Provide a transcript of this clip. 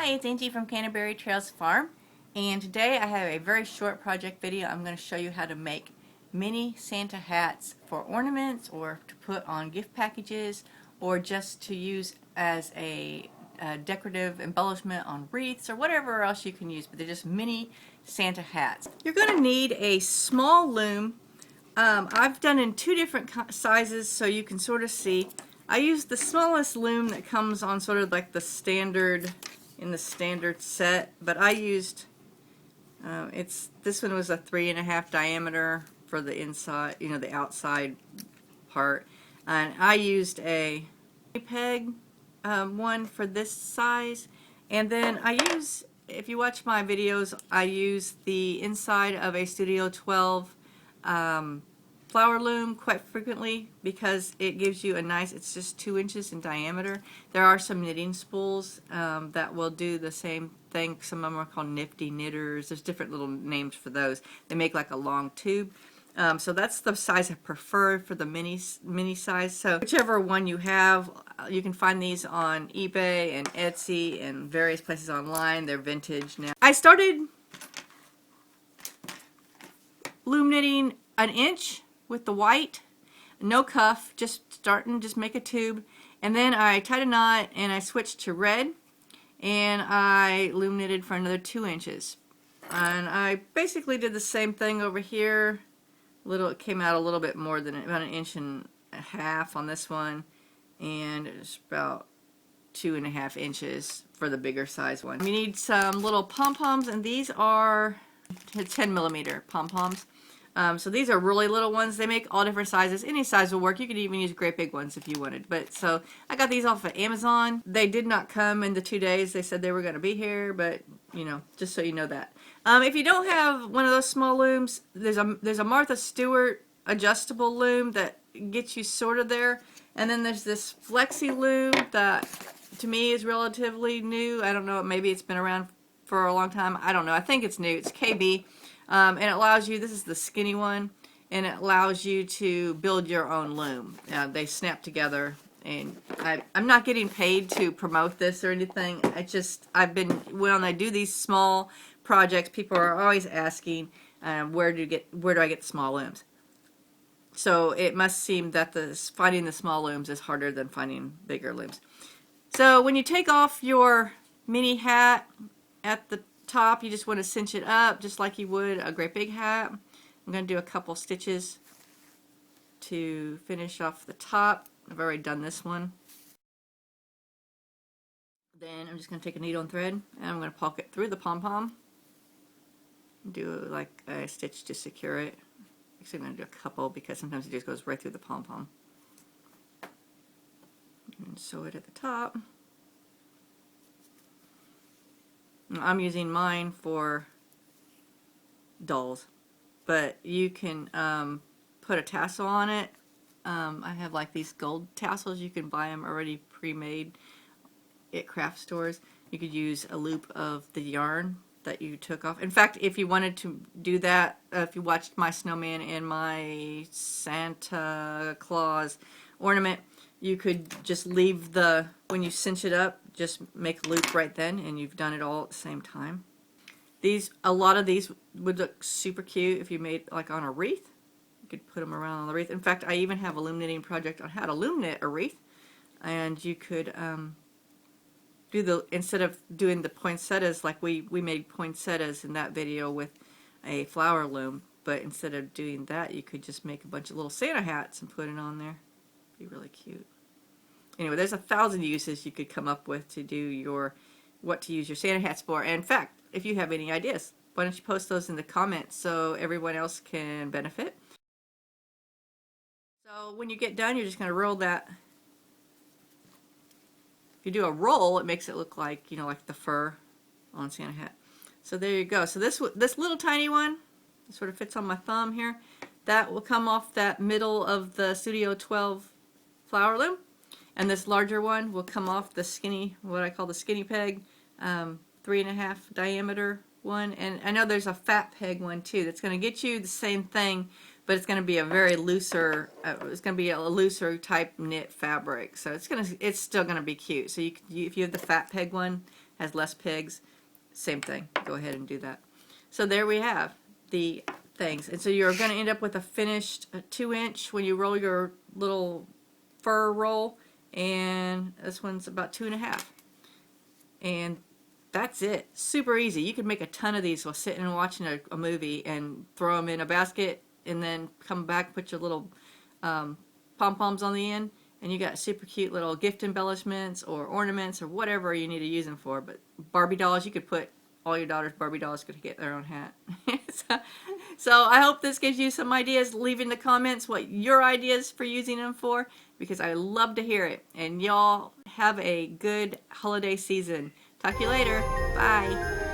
Hi, it's Angie from Canterbury Trails Farm, and today I have a very short project video. I'm going to show you how to make mini Santa hats for ornaments or to put on gift packages or just to use as a decorative embellishment on wreaths or whatever else you can use, but they're just mini Santa hats. You're going to need a small loom. I've done in two different sizes so you can sort of see. I used the smallest loom that comes on sort of like the standard in the standard set, but I used this one was a 3.5 diameter for the inside, the outside part, and I used a peg one for this size, and then I use, if you watch my videos, I use the inside of a Studio 12 flower loom quite frequently because it gives you a nice, it's just 2 inches in diameter. There are some knitting spools that will do the same thing. Some of them are called nifty knitters. There's different little names for those. They make like a long tube. So that's the size I prefer for the mini size. So whichever one you have, you can find these on eBay and Etsy and various places online. They're vintage now. I started loom knitting 1 inch with the white, no cuff, just make a tube, and then I tied a knot and I switched to red and I loom knitted for another 2 inches, and I basically did the same thing over here. It came out a little bit more than about 1.5 inches on this one, and it's about 2.5 inches for the bigger size one. You need some little pom-poms, and these are 10mm pom-poms. So these are really little ones. They make all different sizes. Any size will work. You could even use great big ones if you wanted. But so I got these off of Amazon. They did not come in the 2 days. They said they were going to be here, but just so you know that. If you don't have one of those small looms, there's a Martha Stewart adjustable loom that gets you sort of there. And then there's this flexi loom that to me is relatively new. I don't know. Maybe it's been around for a long time. I don't know. I think it's new. It's KB. And it allows you, this is the skinny one, and it allows you to build your own loom. They snap together, and I'm not getting paid to promote this or anything. When I do these small projects, people are always asking, where do I get the small looms? So it must seem that finding the small looms is harder than finding bigger looms. So when you take off your mini hat at the top, you just want to cinch it up just like you would a great big hat. I'm going to do a couple stitches to finish off the top. I've already done this one. Then I'm just going to take a needle and thread, and I'm going to poke it through the pom-pom. Do like a stitch to secure it. Actually, I'm going to do a couple because sometimes it just goes right through the pom-pom. And sew it at the top. I'm using mine for dolls, but you can put a tassel on it. I have like these gold tassels. You can buy them already pre-made at craft stores. You could use a loop of the yarn that you took off. In fact, if you wanted to do that, if you watched my snowman and my Santa Claus ornament, you could just leave when you cinch it up, just make a loop right then, and you've done it all at the same time. A lot of these would look super cute if you made like on a wreath. You could put them around on the wreath. In fact, I even have a loom knitting project on how to loom knit a wreath, and you could instead of doing the poinsettias like we made poinsettias in that video with a flower loom, but instead of doing that, you could just make a bunch of little Santa hats and put it on there. Be really cute. Anyway, there's 1,000 uses you could come up with to do what to use your Santa hats for. And in fact, if you have any ideas, why don't you post those in the comments so everyone else can benefit. So when you get done, you're just going to roll that. If you do a roll, it makes it look like, like the fur on Santa hat. So there you go. So this little tiny one, it sort of fits on my thumb here. That will come off that middle of the Studio 12 flower loom. And this larger one will come off the skinny, what I call the skinny peg, 3.5 diameter one. And I know there's a fat peg one too that's going to get you the same thing, but it's going to be a very looser, it's going to be a looser type knit fabric. So it's still going to be cute. So if you have the fat peg one, has less pegs, same thing. Go ahead and do that. So there we have the things. And so you're going to end up with a finished 2-inch when you roll your little fur roll, and this one's about 2.5. And that's it. Super easy. You could make a ton of these while sitting and watching a movie and throw them in a basket and then come back, put your little pom-poms on the end, and you got super cute little gift embellishments or ornaments or whatever you need to use them for. But Barbie dolls, you could put all your daughter's Barbie dolls could get their own hat. So I hope this gives you some ideas. Leave in the comments what your ideas for using them for, because I love to hear it. And y'all have a good holiday season. Talk to you later. Bye.